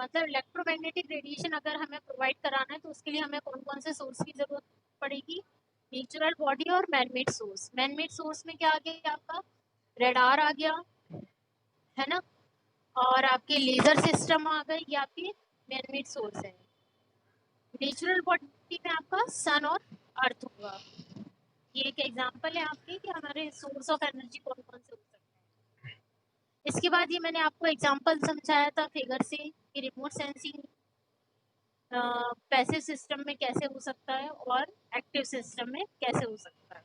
मतलब electromagnetic radiation अगर हमें प्रोवाइड कराना है तो उसके लिए हमें कौन कौन से सोर्स की जरूरत पड़ेगी? नेचुरल बॉडी और मैनमेड सोर्स। मैनमेड सोर्स में क्या आ गया आपका? रेडार आ गया, है ना, और आपके लेजर सिस्टम आ गए, ये आपके मैनमेड सोर्स है। नेचुरल बॉडी में आपका सन और अर्थ होगा। ये एक एग्जांपल है आपके कि हमारे सोर्स ऑफ एनर्जी कौन कौन से हो सकते हैं। इसके बाद ये मैंने आपको एग्जांपल समझाया था फिगर से कि रिमोट सेंसिंग पैसिव सिस्टम में कैसे हो सकता है और एक्टिव सिस्टम में कैसे हो सकता है।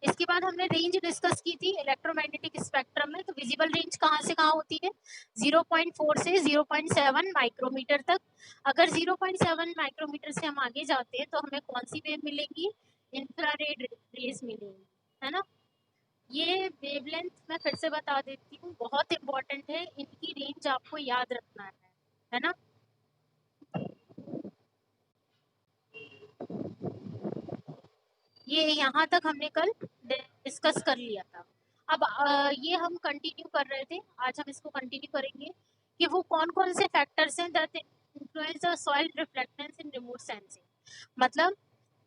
इसके बाद हमने रेंज डिस्कस की थी इलेक्ट्रोमैग्नेटिक स्पेक्ट्रम में। तो विजिबल रेंज कहाँ से कहाँ होती है? 0.4 से 0.7 माइक्रोमीटर तक। अगर 0.7 माइक्रोमीटर से हम आगे जाते हैं तो हमें कौन सी वेव मिलेगी? इंफ्रारेड रेज मिलेंगी, है ना। ये वेवलेंथ मैं फिर से बता देती हूँ, बहुत इंपॉर्टेंट है, इनकी रेंज आपको याद रखना है ना। ये यहाँ तक हमने कल डिस्कस कर लिया था। अब ये हम कंटिन्यू कर रहे थे, आज हम इसको कंटिन्यू करेंगे कि वो कौन कौन से फैक्टर्स हैं that influence the soil reflectance in remote sensing. मतलब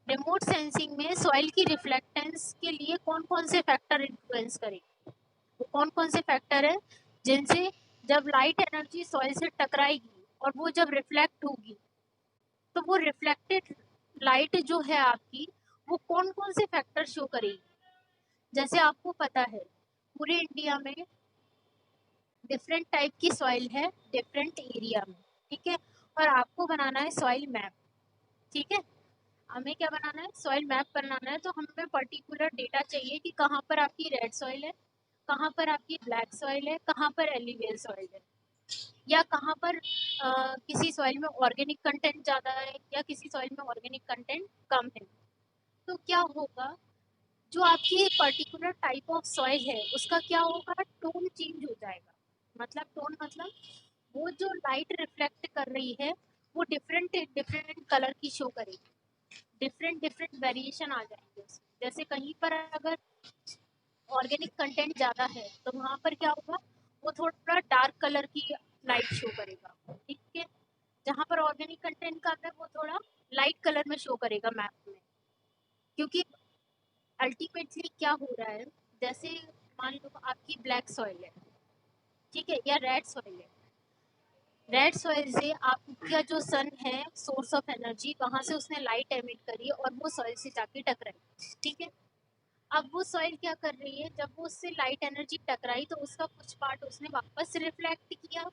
रिमोट सेंसिंग में सॉइल की रिफ्लेक्टेंस के लिए कौन कौन से फैक्टर इन्फ्लुएंस करेंगे। वो कौन कौन से फैक्टर है जिनसे जब लाइट एनर्जी सॉइल से टकराएगी और वो जब रिफ्लेक्ट होगी तो वो रिफ्लेक्टेड लाइट जो है आपकी वो कौन कौन से फैक्टर शो करेगी। जैसे आपको पता है पूरे इंडिया में डिफरेंट टाइप की सॉइल है डिफरेंट एरिया में, ठीक है। और आपको बनाना है सॉइल मैप, ठीक है। हमें क्या बनाना है? सॉइल मैप बनाना है। तो हमें पर्टिकुलर डेटा चाहिए कि कहाँ पर आपकी रेड सॉइल है, कहाँ पर आपकी ब्लैक सॉइल है, कहाँ पर एलिवेल सॉइल है, या कहाँ पर किसी सॉइल में ऑर्गेनिक कंटेंट ज़्यादा है या किसी सॉइल में ऑर्गेनिक कंटेंट कम है। तो क्या होगा, जो आपकी पर्टिकुलर टाइप ऑफ सॉइल है उसका क्या होगा? टोन चेंज हो जाएगा। मतलब टोन मतलब वो जो लाइट रिफ्लेक्ट कर रही है वो डिफरेंट डिफरेंट कलर की शो करेगी, डिफरेंट डिफरेंट वेरिएशन आ जाएंगे उसमें। जैसे कहीं पर अगर ऑर्गेनिक कंटेंट ज़्यादा है तो वहाँ पर क्या होगा, वो थोड़ा डार्क कलर की लाइट शो करेगा, ठीक है। जहाँ पर ऑर्गेनिक कंटेंट कम है वो थोड़ा लाइट कलर में शो करेगा मैप में। क्योंकि अल्टीमेटली क्या हो रहा है, जैसे मान लो आपकी ब्लैक सॉइल है, ठीक है, या रेड सॉइल है। रेड सॉइल से आपका जो सन है सोर्स ऑफ एनर्जी, वहां से उसने लाइट एमिट करी और वो सॉइल से जाके टकराई, ठीक है। अब वो सॉइल क्या कर रही है, जब वो उससे लाइट एनर्जी टकराई तो उसका कुछ पार्ट उसने वापस रिफ्लेक्ट किया।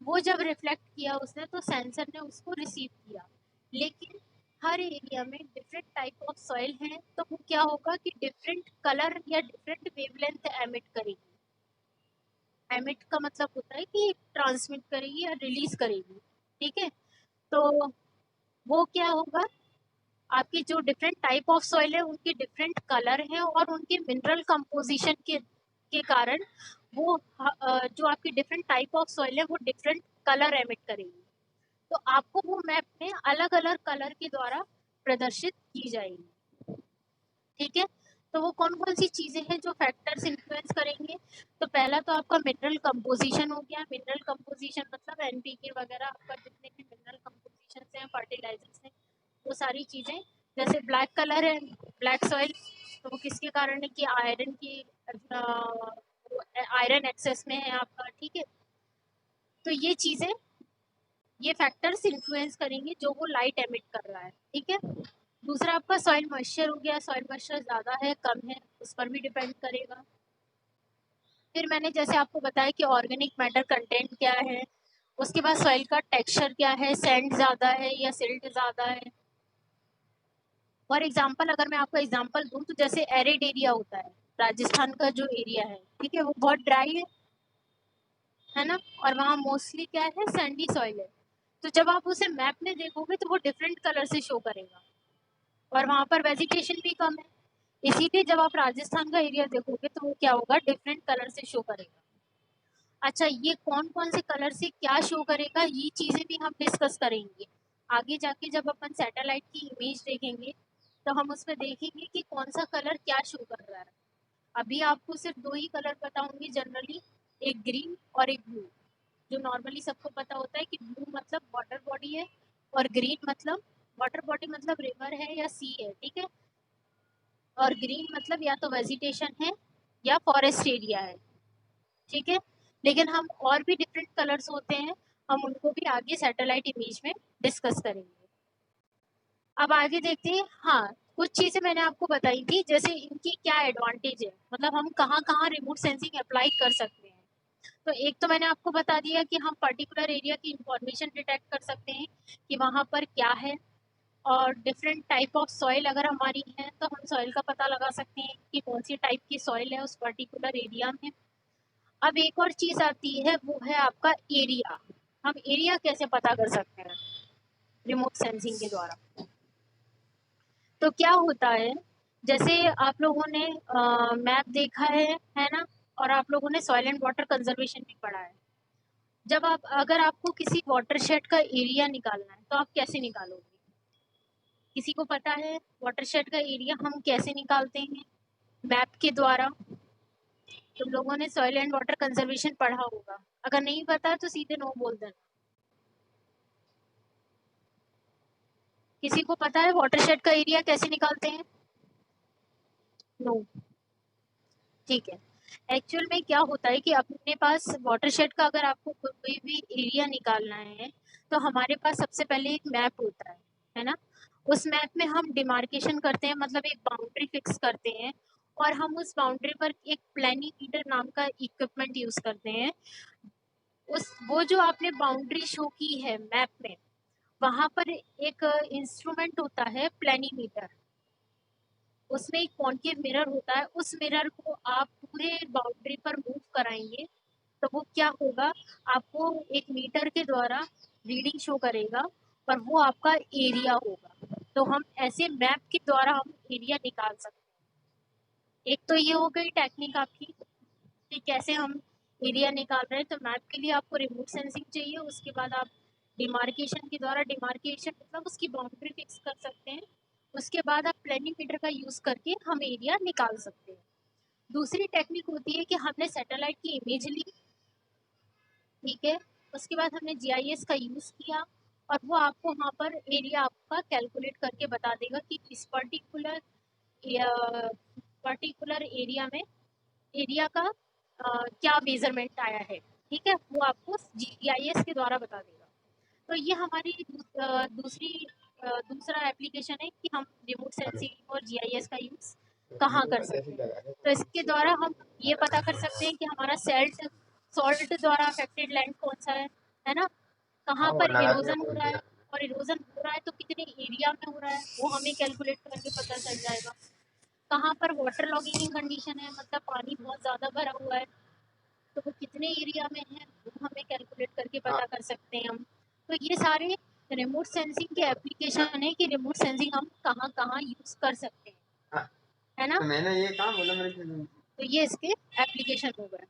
वो जब रिफ्लेक्ट किया उसने तो सेंसर ने उसको रिसीव किया। लेकिन हर एरिया में डिफरेंट टाइप ऑफ सॉइल है तो वो क्या होगा कि डिफरेंट कलर या डिफरेंट वेवलेंथ एमिट करेगी। एमिट का मतलब होता है कि ट्रांसमिट करेगी या रिलीज करेगी, ठीक है। तो वो क्या होगा, आपकी जो डिफरेंट टाइप ऑफ सॉइल है उनके डिफरेंट कलर हैं और उनके मिनरल कंपोजिशन के कारण वो जो आपकी डिफरेंट टाइप ऑफ सॉइल है वो डिफरेंट कलर एमिट करेगी। तो आपको वो मैप में अलग अलग कलर के द्वारा प्रदर्शित की जाएगी, ठीक है। तो वो कौन कौन सी चीजें हैं जो फैक्टर्स इन्फ्लुएंस करेंगे? तो पहला तो आपका मिनरल कंपोजिशन हो गया। मिनरल कंपोजिशन मतलब एनपीके वगैरह आपका जितने भी मिनरल कंपोजिशन हैं, फर्टिलाइजर्स हैं, वो सारी चीजें। जैसे ब्लैक कलर है, ब्लैक सॉइल, तो वो किसके कारण है कि आयरन की आयरन एक्सेस में है आपका, ठीक है। तो ये चीजें, ये फैक्टर्स इन्फ्लुएंस करेंगे जो वो लाइट एमिट कर रहा है, ठीक है। दूसरा आपका सॉइल मॉइस्चर हो गया। सॉइल मॉइस्चर ज़्यादा है कम है उस पर भी डिपेंड करेगा। फिर मैंने जैसे आपको बताया कि ऑर्गेनिक मैटर कंटेंट क्या है। उसके बाद सॉइल का टेक्सचर क्या है, सैंड ज़्यादा है या सिल्ट ज़्यादा है। फॉर एग्जाम्पल अगर मैं आपको एग्जाम्पल दूँ तो जैसे एरिड एरिया होता है, राजस्थान का जो एरिया है, ठीक है, वो बहुत ड्राई है ना, और वहाँ मोस्टली क्या है, सैंडी सॉइल है। तो जब आप उसे मैप में देखोगे तो वो डिफरेंट कलर से शो करेगा और वहाँ पर वेजिटेशन भी कम है। इसीलिए जब आप राजस्थान का एरिया देखोगे तो वो क्या होगा, डिफरेंट कलर से शो करेगा। अच्छा, ये कौन कौन से कलर से क्या शो करेगा ये चीजें भी हम डिस्कस करेंगे आगे जाके। जब अपन सैटेलाइट की इमेज देखेंगे तो हम उसमें देखेंगे कि कौन सा कलर क्या शो कर रहा है। अभी आपको सिर्फ दो ही कलर बताऊंगी जनरली, एक ग्रीन और एक ब्लू। जो नॉर्मली सबको पता होता है कि ब्लू मतलब वाटर बॉडी है और ग्रीन मतलब वाटर बॉडी मतलब रिवर है या सी है, ठीक है, और ग्रीन मतलब या तो वेजिटेशन है या फॉरेस्ट एरिया है, ठीक है। लेकिन हम और भी डिफरेंट कलर्स होते हैं, हम उनको भी आगे सैटेलाइट इमेज में डिस्कस करेंगे। अब आगे देखते हैं। हाँ, कुछ चीजें मैंने आपको बताई थी, जैसे इनकी क्या एडवांटेज है, मतलब हम कहाँ कहाँ रिमोट सेंसिंग अप्लाई कर सकते हैं। तो एक तो मैंने आपको बता दिया कि हम पर्टिकुलर एरिया की इंफॉर्मेशन डिटेक्ट कर सकते हैं कि वहाँ पर क्या है, और डिफरेंट टाइप ऑफ सॉइल अगर हमारी है तो हम सॉइल का पता लगा सकते हैं कि कौन सी टाइप की सॉइल है उस पर्टिकुलर एरिया में। अब एक और चीज आती है, वो है आपका एरिया। हम एरिया कैसे पता कर सकते हैं रिमोट सेंसिंग के द्वारा? तो क्या होता है, जैसे आप लोगों ने मैप देखा है ना, और आप लोगों ने सॉइल एंड वाटर कंजर्वेशन भी पढ़ा है। जब आप अगर आपको किसी वाटरशेड का एरिया निकालना है तो आप कैसे निकालोगे? किसी को पता है वाटरशेड का एरिया हम कैसे निकालते हैं? मैप के द्वारा। तुम लोगों ने सॉइल एंड वाटर कंजर्वेशन पढ़ा होगा, अगर नहीं पता तो सीधे नो बोल देना। किसी को पता है वाटरशेड का एरिया कैसे निकालते हैं? नो, ठीक है। एक्चुअल में क्या होता है कि अपने पास वाटरशेड का अगर आपको कोई भी एरिया निकालना है तो हमारे पास सबसे पहले एक मैप होता है ना। उस मैप में हम डिमार्केशन करते हैं, मतलब एक बाउंड्री फिक्स करते हैं, और हम उस बाउंड्री पर एक प्लेनीमीटर नाम का इक्विपमेंट यूज करते हैं। उस वो जो आपने बाउंड्री शो की है मैप में, वहां पर एक इंस्ट्रूमेंट होता है प्लेनीमीटर। उसमें एक कॉन्केव मिरर होता है, उस मिरर को आप पूरे बाउंड्री पर मूव कराएंगे तो वो क्या होगा, आपको एक मीटर के द्वारा रीडिंग शो करेगा, और वो आपका एरिया होगा। तो हम ऐसे मैप के द्वारा हम एरिया निकाल सकते हैं। एक तो ये हो गई टेक्निक आपकी कि कैसे हम एरिया निकाल रहे हैं। तो मैप के लिए आपको रिमोट सेंसिंग चाहिए, उसके बाद आप डिमार्केशन के द्वारा, डिमार्केशन मतलब उसकी बाउंड्री फिक्स कर सकते हैं। उसके बाद आप प्लेनीमीटर का यूज करके हम एरिया निकाल सकते हैं। दूसरी टेक्निक होती है कि हमने सैटेलाइट की इमेज ली, ठीक है, उसके बाद हमने जीआईएस का यूज किया, और वो आपको वहाँ पर एरिया आपका कैलकुलेट करके बता देगा कि इस पर्टिकुलर एरिया में एरिया का क्या मेजरमेंट आया है, ठीक है, वो आपको जीआईएस के द्वारा बता देगा। तो ये हमारी दूसरा एप्लीकेशन है कि हम रिमोट सेंसिंग और जीआईएस का यूज कहाँ कर सकते हैं। तो इसके द्वारा हम ये पता कर सकते हैं कि हमारा सॉल्ट द्वारा अफेक्टेड लैंड कौन सा है ना, कहाँ पर इरोजन हो रहा है, और इरोजन हो रहा है तो कितने एरिया में हो रहा है वो हमें कैलकुलेट करके पता चल जाएगा। कहाँ पर वाटर लॉगिंग कंडीशन है, मतलब पानी बहुत ज़्यादा भरा हुआ है, तो वो कितने एरिया में है वो हमें कैलकुलेट करके पता कर सकते हैं हम। तो ये सारे रिमोट सेंसिंग के एप्लीकेशन है कि रिमोट सेंसिंग हम कहाँ कहाँ यूज कर सकते हैं, है ना। तो मैंने ये कहा बोला मेरे तो ये इसके एप्लीकेशन हो गए।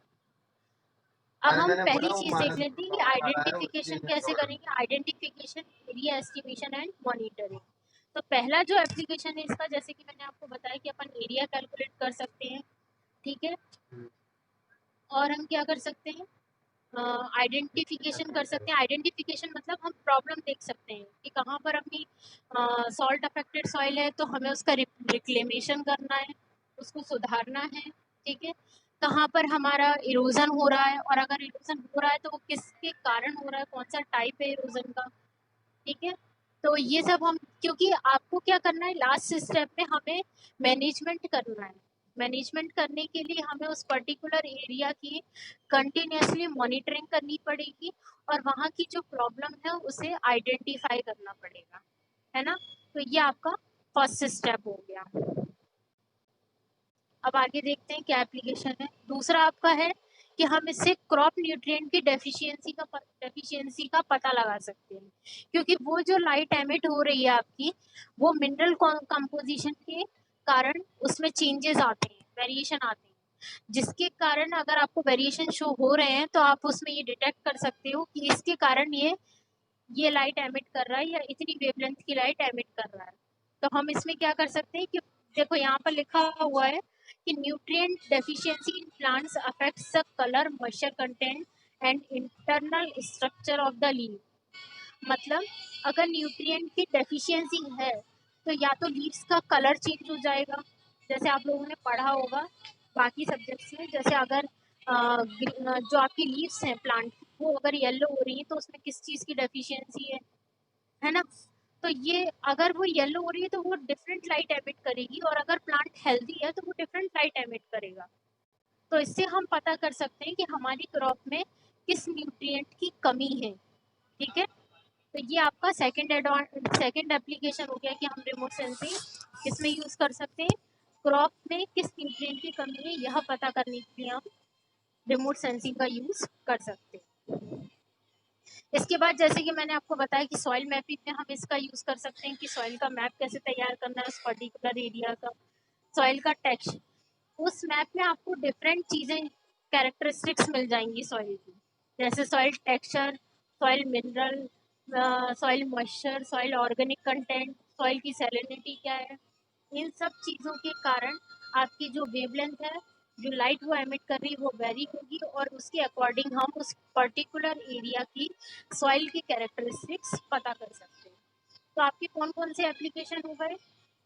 अब अरे हम मैंने पहली बोला वो चीज देख मानस लेते हैं कि वाला है उसकी आइडेंटिफिकेशन कैसे छोड़ करेंगे। Identification, area estimation and monitoring. तो पहला जो एप्लीकेशन है इसका, जैसे कि मैंने आपको बताया कि अपन एरिया कैलकुलेट कर सकते हैं, ठीक है, और हम क्या कर सकते हैं, आइडेंटिफिकेशन कर सकते हैं। आइडेंटिफिकेशन मतलब हम प्रॉब्लम देख सकते हैं कि कहाँ पर अपनी सॉल्ट अफेक्टेड सॉइल है तो हमें उसका रिक्लेमेशन करना है, उसको सुधारना है, ठीक है। कहाँ पर हमारा इरोजन हो रहा है, और अगर इरोजन हो रहा है तो वो किसके कारण हो रहा है, कौन सा टाइप है इरोजन का, ठीक है। तो ये सब हम, क्योंकि आपको क्या करना है लास्ट स्टेप में, हमें मैनेजमेंट करना है। मैनेजमेंट करने के लिए हमें उस पर्टिकुलर एरिया की कंटिन्यूअसली मॉनिटरिंग करनी पड़ेगी, और वहाँ की जो प्रॉब्लम है उसे आइडेंटिफाई करना पड़ेगा, है ना। तो ये आपका फर्स्ट स्टेप हो गया। अब आगे देखते हैं क्या एप्लीकेशन है। दूसरा आपका है कि हम इससे क्रॉप न्यूट्रिएंट की डेफिशिएंसी का पता लगा सकते हैं, क्योंकि वो जो लाइट एमिट हो रही है आपकी, वो मिनरल कंपोजिशन के कारण उसमें चेंजेस आते हैं, वेरिएशन आते हैं, जिसके कारण अगर आपको वेरिएशन शो हो रहे हैं तो आप उसमें ये डिटेक्ट कर सकते हो कि इसके कारण ये लाइट एमिट कर रहा है या इतनी वेवलेंथ की लाइट एमिट कर रहा है। तो हम इसमें क्या कर सकते हैं कि देखो यहाँ पर लिखा हुआ है कि nutrient deficiency in plants affects the colour, moisture content and internal structure of the leave. मतलब अगर न्यूट्रिएंट की डेफिशिएंसी है तो या तो लीव्स का कलर चेंज हो जाएगा, जैसे आप लोगों ने पढ़ा होगा बाकी सब्जेक्ट्स में, जैसे अगर जो आपकी लीव्स हैं प्लांट वो अगर येलो हो रही है तो उसमें किस चीज़ की डेफिशिएंसी है ना। तो ये अगर वो येलो हो रही है तो वो डिफरेंट लाइट एमिट करेगी, और अगर प्लांट हेल्दी है तो वो डिफरेंट लाइट एमिट करेगा। तो इससे हम पता कर सकते हैं कि हमारी क्रॉप में किस न्यूट्रिएंट की कमी है। ठीक है, तो ये आपका सेकंड एप्लीकेशन हो गया कि हम रिमोट सेंसिंग किसमें यूज कर सकते हैं, क्रॉप में किस न्यूट्रिएंट की कमी है यह पता करने के लिए हम रिमोट सेंसिंग का यूज कर सकते हैं। इसके बाद जैसे कि मैंने आपको बताया कि सॉइल मैपिंग में हम इसका यूज कर सकते हैं कि सॉइल का मैप कैसे तैयार करना है उस पर्टिकुलर एरिया का, सॉइल का टेक्सचर, उस मैप में आपको डिफरेंट चीजें कैरेक्टरिस्टिक्स मिल जाएंगी सॉइल की, जैसे soil texture, soil mineral, soil moisture, soil organic content, soil की सैलिनिटी क्या है। इन सब चीज़ों के कारण आपकी जो वेवलेंथ है, जो लाइट वो एमिट कर रही है वो वेरी होगी, और उसके अकॉर्डिंग हम उस पर्टिकुलर एरिया की सॉइल की कैरेक्टरिस्टिक्स पता कर सकते हैं। तो आपके कौन कौन से एप्लीकेशन हो गए,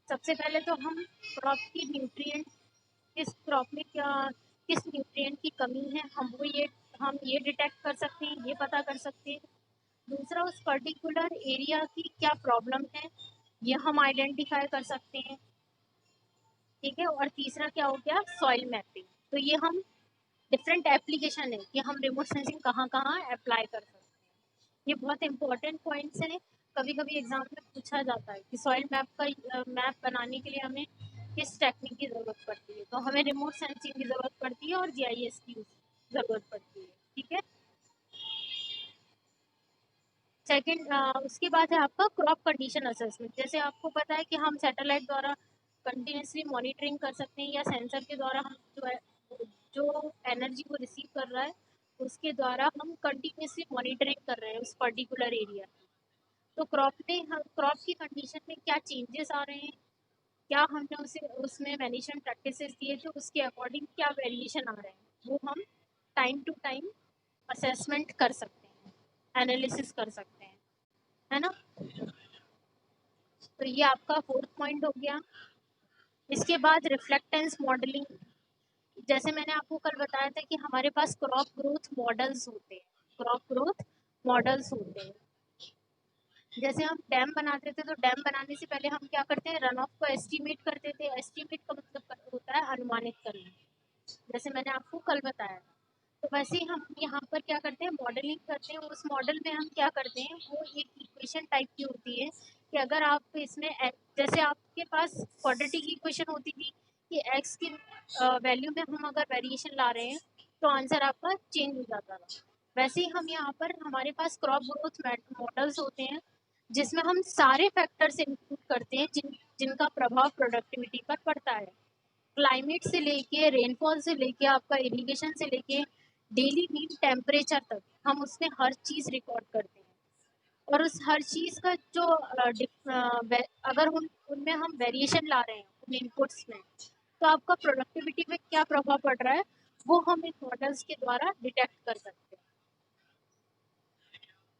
सबसे पहले तो हम क्रॉप की न्यूट्रिएंट, किस क्रॉप में क्या किस न्यूट्रिएंट की कमी है हम ये डिटेक्ट कर सकते हैं, ये पता कर सकते हैं। दूसरा, उस पर्टिकुलर एरिया की क्या प्रॉब्लम है ये हम आइडेंटिफाई कर सकते हैं। ठीक है, और तीसरा क्या हो गया, सॉइल मैपिंग। तो ये हम डिफरेंट एप्लीकेशन है कि हम रिमोट सेंसिंग कहाँ कहाँ अप्लाई कर सकते हैं। ये बहुत इंपॉर्टेंट पॉइंट्स हैं, कभी कभी एग्जाम में पूछा जाता है कि सॉइल मैप का मैप बनाने के लिए हमें किस टेक्निक की ज़रूरत पड़ती है, तो हमें रिमोट सेंसिंग की ज़रूरत पड़ती है और जीआईएस की ज़रूरत पड़ती है। ठीक है, सेकंड उसके बाद है आपका क्रॉप कंडीशन असेसमेंट। जैसे आपको पता है कि हम सैटेलाइट द्वारा कंटिन्यूसली मॉनिटरिंग कर सकते हैं, या सेंसर के द्वारा हम जो एनर्जी को रिसीव कर रहा है उसके द्वारा हम कंटिन्यूसली मॉनिटरिंग कर रहे हैं उस पर्टिकुलर एरिया की। तो क्रॉप की कंडीशन में क्या चेंजेस आ रहे हैं, क्या हमने उसे उसमें मैनेजमेंट प्रैक्टिसेस दिए थे उसके अकॉर्डिंग क्या वेरिएशन आ रहे हैं, वो हम टाइम टू टाइम असेसमेंट कर सकते हैं, एनालिसिस कर सकते हैं, है ना। तो ये आपका फोर्थ पॉइंट हो गया। इसके बाद रिफ्लेक्टेंस मॉडलिंग, जैसे मैंने आपको कल बताया था कि हमारे पास क्रॉप ग्रोथ मॉडल्स होते हैं, क्रॉप ग्रोथ मॉडल्स होते हैं। जैसे हम डैम बनाते थे तो डैम बनाने से पहले हम क्या करते हैं, रन ऑफ को एस्टिमेट करते थे। एस्टिमेट का मतलब होता है अनुमानित करना, जैसे मैंने आपको कल बताया। तो वैसे ही हम यहाँ पर क्या करते हैं, मॉडलिंग करते हैं। उस मॉडल में हम क्या करते हैं, वो एक इक्वेशन टाइप की होती है कि अगर आप इसमें जैसे आपके पास क्वाड्रेटिक इक्वेशन होती थी कि एक्स की वैल्यू में हम अगर वेरिएशन ला रहे हैं तो आंसर आपका चेंज हो जाता था। वैसे ही हम यहाँ पर हमारे पास क्रॉप ग्रोथ मॉडल्स होते हैं जिसमें हम सारे फैक्टर्स इंक्लूड करते हैं जिनका प्रभाव प्रोडक्टिविटी पर पड़ता है। क्लाइमेट से लेके रेनफॉल से लेके आपका इरिगेशन से लेके डेली मीन टेम्परेचर तक हम उसमें हर चीज़ रिकॉर्ड करते हैं। और उस हर चीज़ का जो अगर उनमें हम वेरिएशन ला रहे हैं उन इनपुट्स में, तो आपका प्रोडक्टिविटी पे क्या प्रभाव पड़ रहा है वो हम इन मॉडल्स के द्वारा डिटेक्ट कर सकते हैं।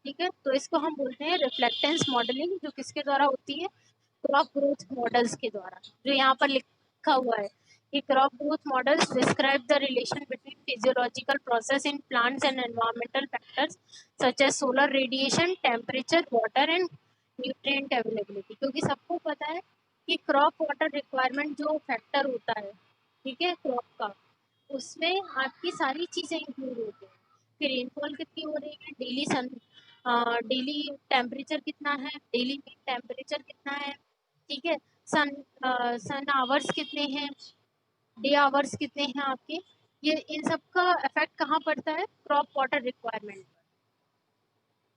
ठीक है, तो इसको हम बोलते हैं रिफ्लेक्टेंस मॉडलिंग, जो किसके द्वारा होती है, क्रॉप ग्रोथ मॉडल्स के द्वारा। जो यहाँ पर लिखा हुआ है कि crop growth models describe the relation between physiological process in plants and environmental factors such as solar radiation, temperature, water and nutrient availability. क्योंकि सबको पता है कि क्रॉप वाटर रिक्वायरमेंट जो फैक्टर होता है, ठीक है, क्रॉप का, उसमें आपकी सारी चीज़ें इंक्लूड होती हैं कि रेनफॉल कितनी हो रही है, डेली टेम्परेचर कितना है, डेली टेम्परेचर कितना है, ठीक है, सन सन आवर्स कितने हैं, डे आवर्स कितने हैं आपके। ये इन सब का इफेक्ट कहाँ पड़ता है, क्रॉप वाटर रिक्वायरमेंट।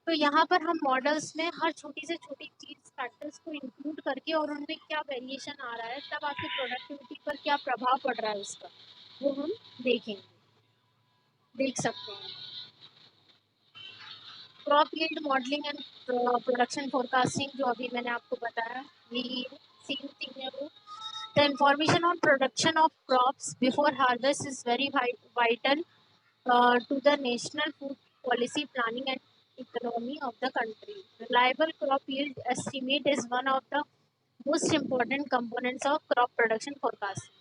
तो यहाँ पर हम मॉडल्स में हर छोटी से छोटी चीज फैक्टर्स को इंक्लूड करके और उनमें क्या वेरिएशन आ रहा है, तब आपकी प्रोडक्टिविटी पर क्या प्रभाव पड़ रहा है उसका, वो हम देखेंगे, देख सकते हैं। Crop yield modelling and production forecasting, जो अभी मैंने आपको बताया, ये सेम थिंग है वो। The information on production of crops before harvest is very vital to the national food policy planning and economy of the country. Reliable crop yield estimate is one of the most important components of crop production forecast.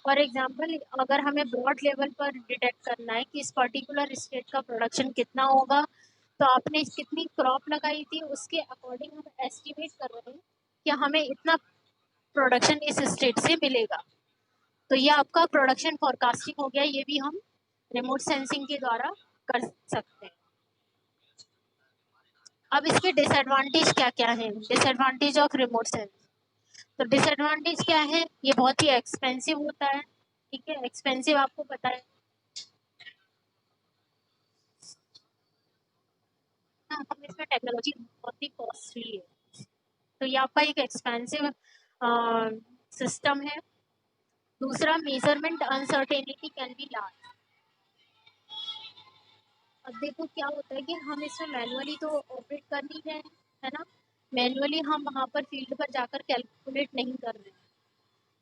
For example अगर हमें broad level पर detect करना है कि इस particular state का production कितना होगा, तो आपने कितनी क्रॉप लगाई थी उसके अकॉर्डिंग हम एस्टिमेट कर रहे हैं कि हमें इतना प्रोडक्शन इस स्टेट से मिलेगा। तो ये आपका प्रोडक्शन फॉरकास्टिंग हो गया, ये भी हम रिमोट सेंसिंग के द्वारा कर सकते हैं। अब इसके डिसएडवांटेज क्या क्या हैं? डिसएडवांटेज ऑफ रिमोट सेंसिंग, तो डिसएडवांटेज क्या है? ये बहुत ही एक्सपेंसिव होता है। ठीक है, एक्सपेंसिव आपको पता है, हम इसमें टेक्नोलॉजी बहुत ही कॉस्टली है, तो ये आपका एक एक्सपेंसिव सिस्टम है। दूसरा, measurement uncertainty can be large. अब देखो क्या होता है कि हम इसमें मैनुअली तो ऑपरेट कर नहीं रहे हैं, है ना, मैनुअली हम वहाँ पर फील्ड पर जाकर कैलकुलेट नहीं कर रहे हैं,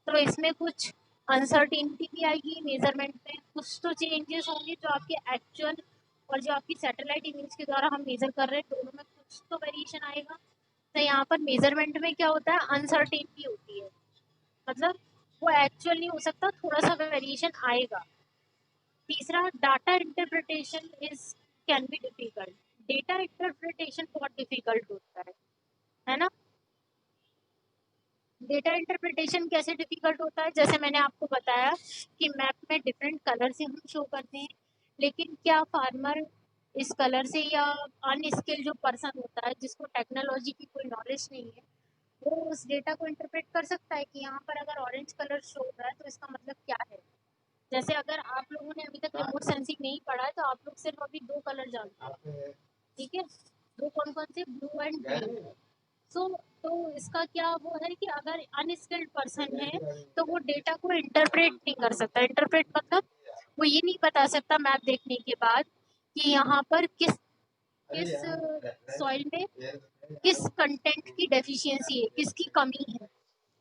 तो इसमें कुछ अनसर्टेनिटी भी आएगी मेजरमेंट में, कुछ तो चेंजेस होंगे जो आपके एक्चुअल और जो आपकी सैटेलाइट इमेज के द्वारा हम मेजर कर रहे हैं दोनों में कुछ तो वेरिएशन आएगा। तो यहाँ पर मेजरमेंट में क्या होता है, अनसर्टेनिटी होती है, मतलब वो एक्चुअल नहीं हो सकता, थोड़ा सा वेरिएशन आएगा। तीसरा, data interpretation is can be difficult. Data interpretation बहुत डिफिकल्ट होता है ना। डेटा इंटरप्रिटेशन कैसे डिफिकल्ट होता है? जैसे मैंने आपको बताया कि मैप में डिफरेंट कलर से हम शो करते हैं, लेकिन क्या फार्मर इस कलर से या अनस्किल्ड जो पर्सन होता है जिसको टेक्नोलॉजी की कोई नॉलेज नहीं है, वो उस डेटा को इंटरप्रेट कर सकता है कि यहाँ पर अगर ऑरेंज कलर शो हो रहा है तो इसका मतलब क्या है? जैसे अगर आप लोगों ने अभी तक रिमोट सेंसिंग नहीं पढ़ा है तो आप लोग सिर्फ अभी दो कलर जानते हैं, ठीक है, दो कौन कौन से, ब्लू एंड ग्रीन। सो तो इसका क्या वो है कि अगर अनस्किल्ड पर्सन है तो वो डेटा को इंटरप्रेट नहीं कर सकता। इंटरप्रेट मतलब वो ये नहीं बता सकता मैप देखने के बाद कि यहाँ पर किस किस सॉइल में किस कंटेंट की डेफिशिएंसी है, किसकी कमी है।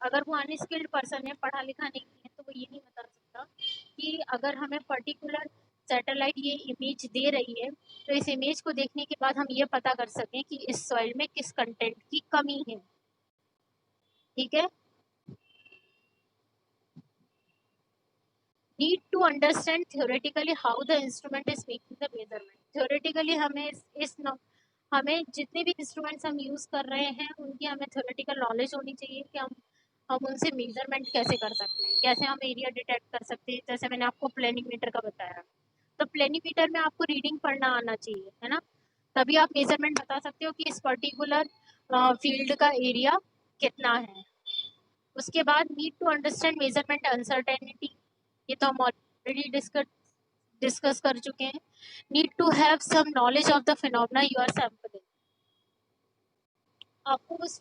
अगर वो अनस्किल्ड पर्सन है, पढ़ा लिखा नहीं है, तो वो ये नहीं बता सकता कि अगर हमें पर्टिकुलर सैटेलाइट ये इमेज दे रही है तो इस इमेज को देखने के बाद हम ये पता कर सकें कि इस सॉइल में किस कंटेंट की कमी है। ठीक है, need to understand theoretically how the instrument is making the measurement. Theoretically हमें हमें जितने भी इंस्ट्रूमेंट्स हम यूज कर रहे हैं उनकी हमें थ्योरेटिकल नॉलेज होनी चाहिए कि हम उनसे मेजरमेंट कैसे कर सकते हैं, कैसे हम एरिया डिटेक्ट कर सकते हैं। जैसे मैंने आपको प्लेनिमीटर का बताया, तो प्लेनिमीटर में आपको रीडिंग पढ़ना आना चाहिए, है ना, तभी आप मेजरमेंट बता सकते हो कि इस पर्टिकुलर फील्ड का एरिया कितना है। उसके बाद need to understand measurement uncertainty, ये तो हम ऑलरेडी डिस्कस कर चुके हैं। Need to have some knowledge of the phenomena you are sampling, आपको उस